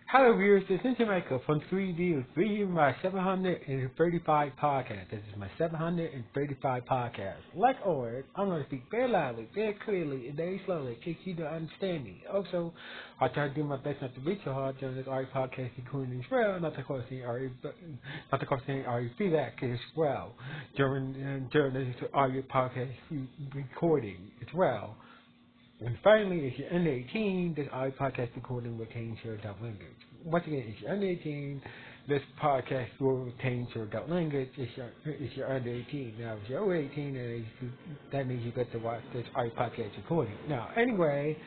Hello viewers, this is Jamaica from 3D, reading my 735 podcast. This is my 735 podcast. Like always, I'm going to speak very loudly, very clearly, and very slowly, in case you don't understand me. Also, I'll try to do my best not to reach so hard during this RE podcast recording as well, not to cause any RE feedback as well, during this RE podcast recording as well. And finally, if you're under 18, this audio podcast recording will contain your adult language. Once again, if you're under 18, this podcast will contain your adult language if you're under 18. Now, if you're over 18, that means you get to watch this audio podcast recording. Now, anyway,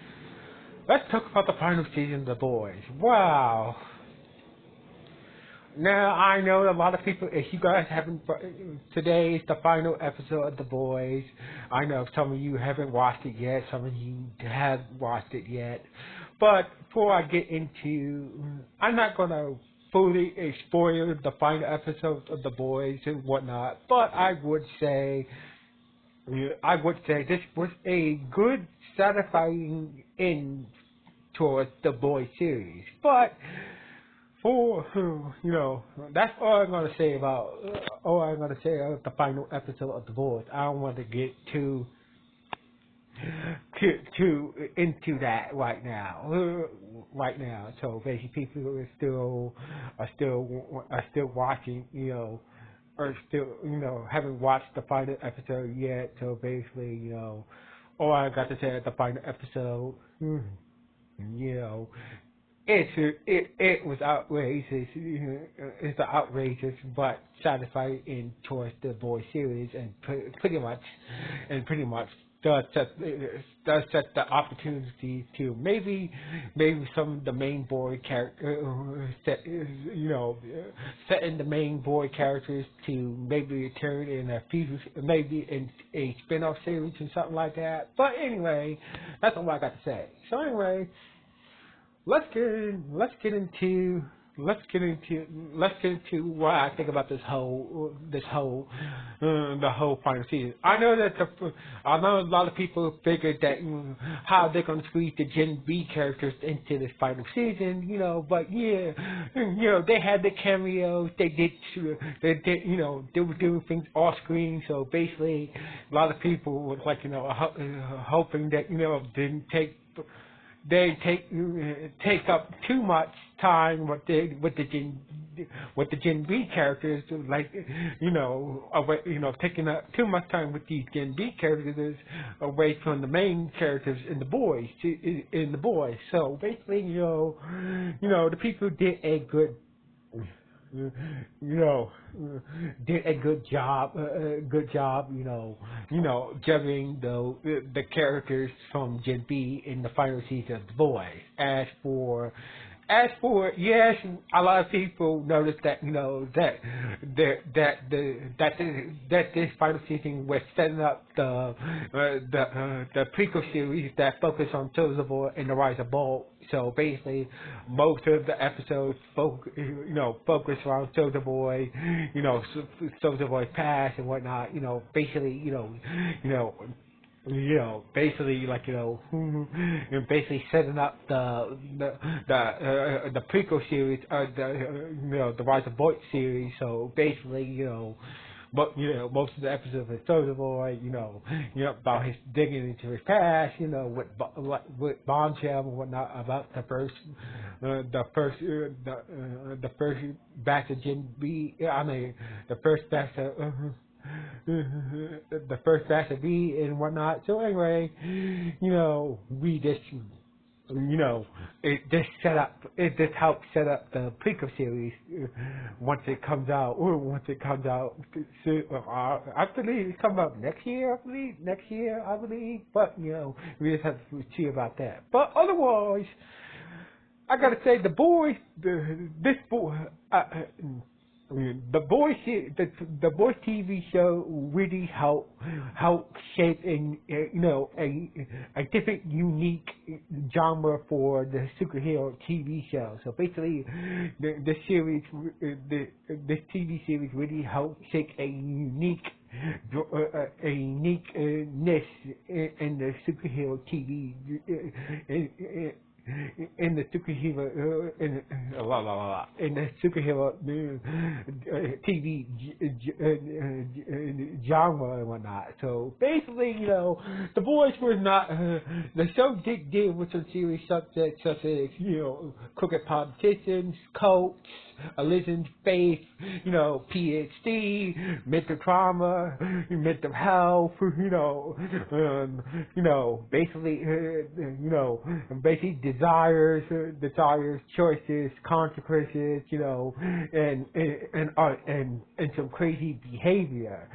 let's talk about the final season of The Boys. Wow. Now, I know a lot of people, if you guys haven't, today is the final episode of The Boys. I know some of you haven't watched it yet, some of you have watched it yet. But before I get into, I'm not going to fully spoil the final episode of The Boys and whatnot, but I would say this was a good, satisfying end towards The Boys series. But that's all I'm gonna say about the final episode of The Boys. I don't want to get too into that right now. So basically, people are still watching, or still, haven't watched the final episode yet. So basically, all I got to say at the final episode, it was outrageous. It's an outrageous but satisfying end towards the Boys series, and pretty much does set the opportunity to maybe some of the main boy character setting the main boy characters to maybe return in a future, maybe in a spin-off series or something like that. But anyway, that's all I got to say. So anyway. Let's get into what I think about the whole final season. I know a lot of people figured that how they're going to squeeze the Gen B characters into this final season, but they had the cameos, they were doing things off screen, so basically a lot of people was hoping that didn't take up too much time with the Gen B characters, taking up too much time with these Gen B characters away from the main characters in the boys. So basically, the people did a good job, juggling the characters from Gen B in the final season of The Boys. As for yes, a lot of people noticed that that this final season was setting up the prequel series that focus on Soldier Boy and the Rise of Bolt. So basically, most of the episodes focus around Soldier Boy, Soldier Boy's past and whatnot. Basically setting up the prequel series, the Rise of Bolt series. So basically, but most of the episodes of Soldier Boy, about his digging into his past, with Bombshell and whatnot, about the first batch of Gen B. The first batch of B and whatnot. So anyway, we just. It just helps set up the prequel series once it comes out. I believe it comes out next year. I believe. But we just have to see about that. But otherwise, I gotta say the Boys. The Boys TV show really helped shape a different, unique genre for the superhero TV show. So basically, this TV series really helped shape a uniqueness in the superhero TV in the superhero in the superhero TV genre and whatnot. So basically, the boys were not. The show did deal with some serious subjects such as crooked politicians, cults, religion, faith, PhD, mental trauma, mental health, basically desires, choices, consequences, and some crazy behavior.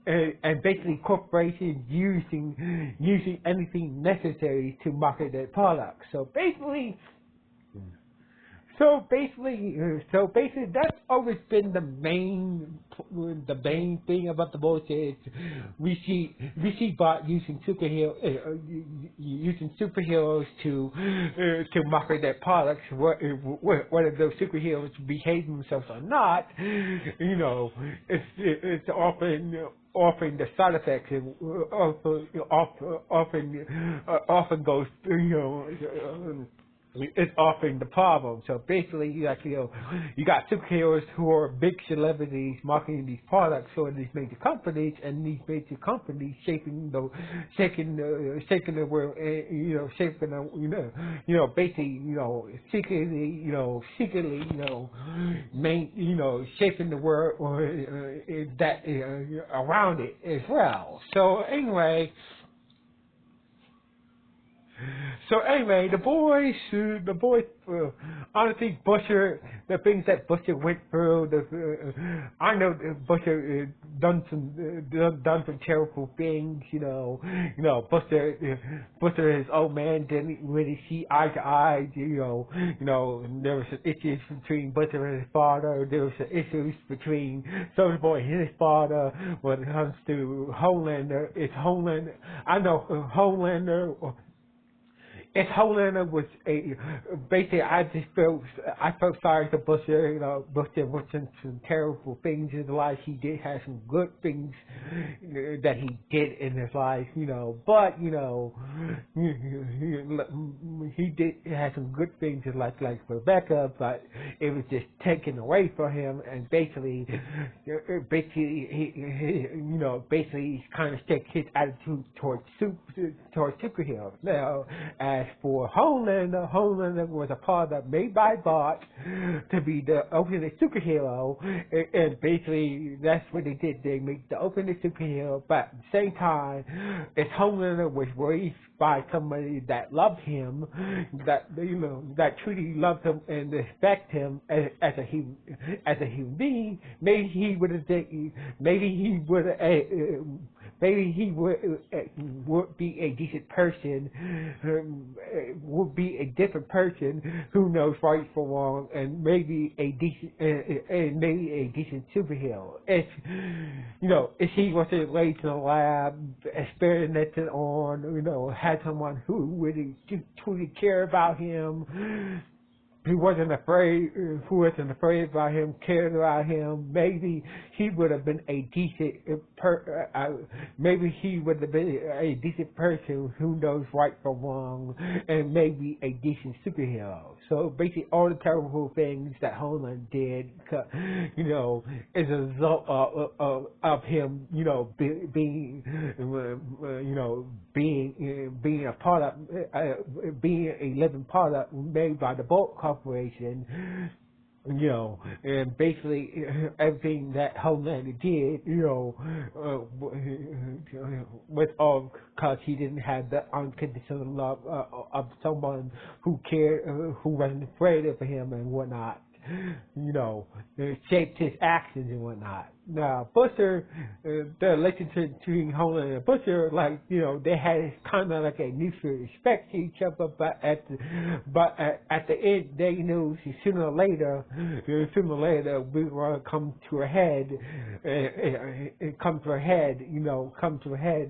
And basically corporations using anything necessary to market their products. So basically, that's always been the main thing about the boys is we see Bart using superheroes to market their products. Whether those superheroes behave themselves or not, it's often the side effects and often goes it's often the problem. So basically, you got superheroes who are big celebrities marketing these products for these major companies, and these major companies shaping the world, secretly, shaping the world around it as well. So anyway, the boys, honestly, Butcher, the things that Butcher went through, I know that Butcher done some terrible things, Butcher, his old man didn't really see eye to eye, there was some issues between Butcher and his father, there was some issues between Soulja Boy and his father when it comes to Homelander. Homelander was basically, I felt sorry for Butcher. Butcher was in some terrible things in his life. He did have some good things that he did in his life, but he did have some good things in life, like Rebecca, but it was just taken away from him, and basically he's kind of stuck his attitude towards superheroes. Now, as for Homelander was a product made by Bart to be the ultimate superhero, and basically that's what they did. They made the ultimate superhero, but at the same time, if Homelander was raised by somebody that loved him, that truly loved him and respect him as a human being, maybe he would be a decent person, would be a different person who knows right from wrong, and maybe a decent superhero. If he wasn't raised in a lab, experimented on, had someone who really truly cared about him, who wasn't afraid about him, cared about him, maybe he would have been a decent person who knows right from wrong, and maybe a decent superhero. So basically, all the terrible things that Homelander did, is a result of him, being a product, being a living product made by the Bolt Corporation. And basically everything that Homelander did, was all because he didn't have the unconditional love of someone who cared, who wasn't afraid of him and whatnot. It shaped his actions and whatnot. Now, Butcher, the relationship between Homelander and Butcher, they had kind of like a mutual respect to each other, but at the end, they knew sooner or later, we were going to come to a head,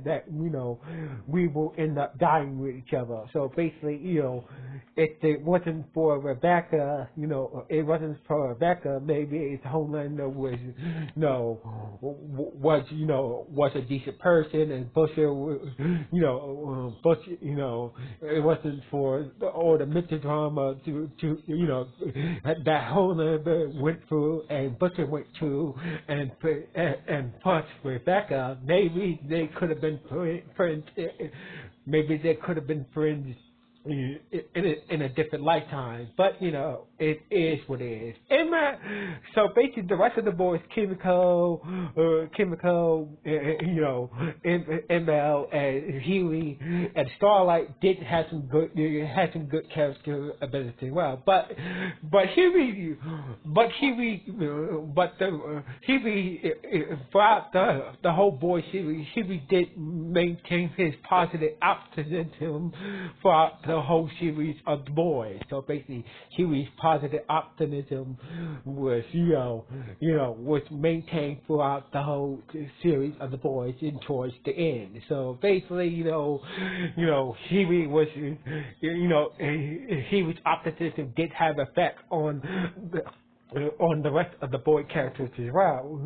that, we will end up dying with each other. So basically, if it wasn't for Rebecca, maybe if Homelander was, was a decent person, and Butcher, Butcher, it wasn't for all the mental drama that Hollander went through and Butcher went through, and plus Rebecca, maybe they could have been friends. Maybe they could have been friends in a different lifetime, but it is what it is. So basically, the rest of the boys, Kimiko, ML, and Huey, and Starlight did have some good character ability. Well, but Huey throughout the whole boy series, Huey did maintain his positive optimism throughout the whole series of the boys. So basically, Huey's positive optimism was, was maintained throughout the whole series of the boys and towards the end. So basically, Huey was, Huey's optimism did have effect on the rest of the boy characters as well,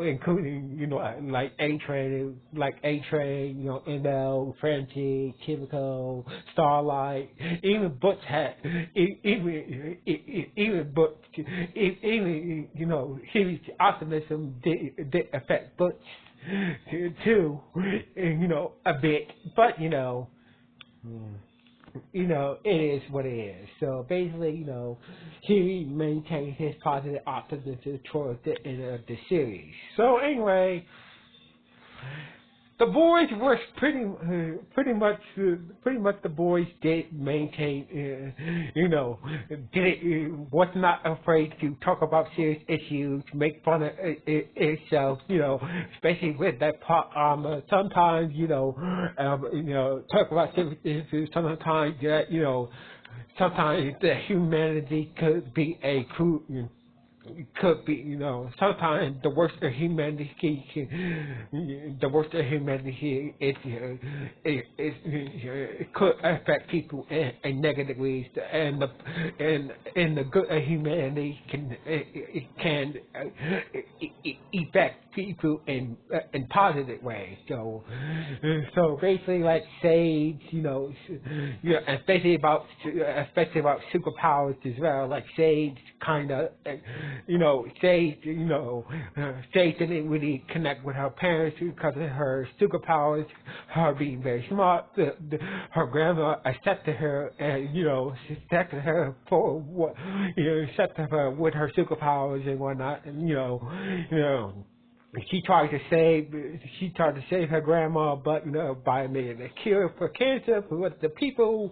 including, like A-Train, ML, Francie, Kimiko, Starlight, even Butch his optimism did affect Butch too, a bit, but, it is what it is. So basically, he maintained his positive optimism towards the end of the series. So anyway, the boys were pretty much the boys did maintain, was not afraid to talk about serious issues, make fun of itself, especially with that plot armor. Sometimes, talk about serious issues. Sometimes that, sometimes the humanity could be a cruel. Could be, sometimes the worst of humanity it could affect people in negative ways, and the good of humanity can affect people in positive ways. So basically, like Sage, especially about superpowers as well. Like Sage kind of. Sage didn't really connect with her parents because of her superpowers, her being very smart. Her grandma accepted her, and accepted her for what, accepted her with her superpowers and whatnot, and She tried to save her grandma, but by making a cure for cancer for the people.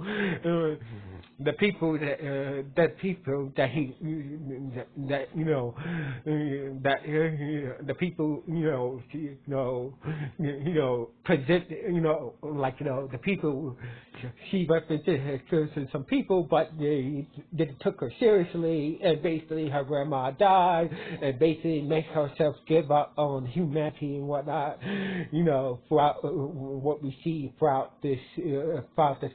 The people that present, the people she represented some people, but they took her seriously, and basically her grandma died, and basically made herself give up on humanity and whatnot, throughout what we see throughout this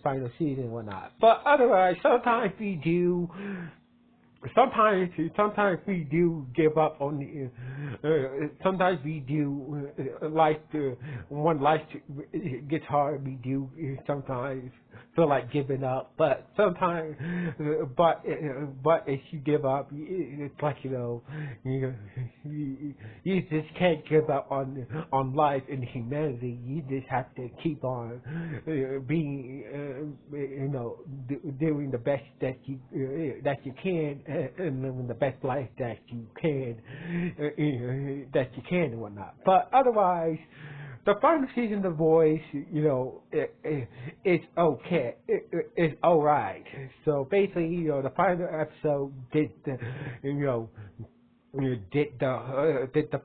final season and whatnot. But otherwise, sometimes we do give up on the. Sometimes we do when life gets hard. We do sometimes feel like giving up, but sometimes, but if you give up, it's like you just can't give up on life and humanity. You just have to keep on being, doing the best that you can, and living the best life that you can, and whatnot. But otherwise, the final season of The Voice, it's okay. It's all right. So basically, the final episode did the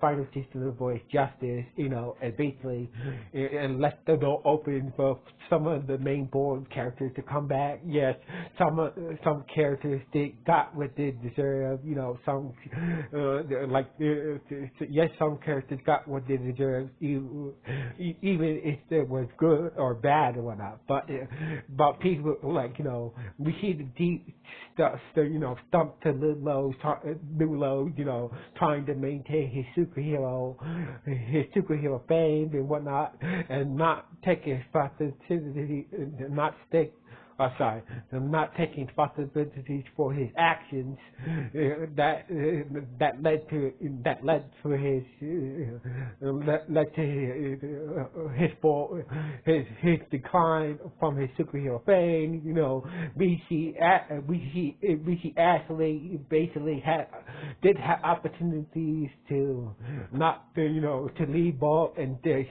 final season of The Voice justice, and basically, and left the door open for some of the main board characters to come back. Yes, some characters got what they deserve. Some yes, some characters got what they deserve, even if it was good or bad or whatnot. But people we see the stumped to new lows, trying to maintain his superhero fame and whatnot, and not taking responsibility, not taking responsibilities for his actions that led to his decline from his superhero fame. We see Ashley basically did have opportunities to not to leave ball and do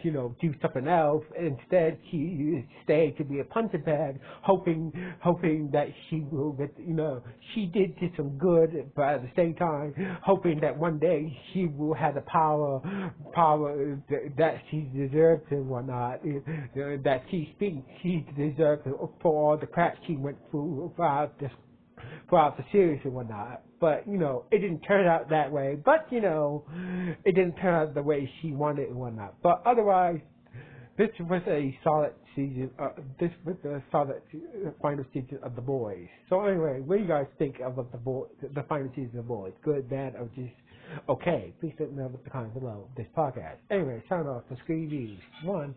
something else. Instead, she stayed to be a punching bag, hoping that she will get, she did some good, but at the same time, hoping that one day she will have the power that she deserves and whatnot, that she thinks she deserves for all the crap she went through throughout the series and whatnot. But, it didn't turn out that way. But, it didn't turn out the way she wanted and whatnot. But otherwise, this was a solid season. This was a solid final season of The Boys. So anyway, what do you guys think of the final season of The Boys? Good, bad, or just okay? Please let me know in the comments below this podcast. Anyway, sign off for Screen Views. 1.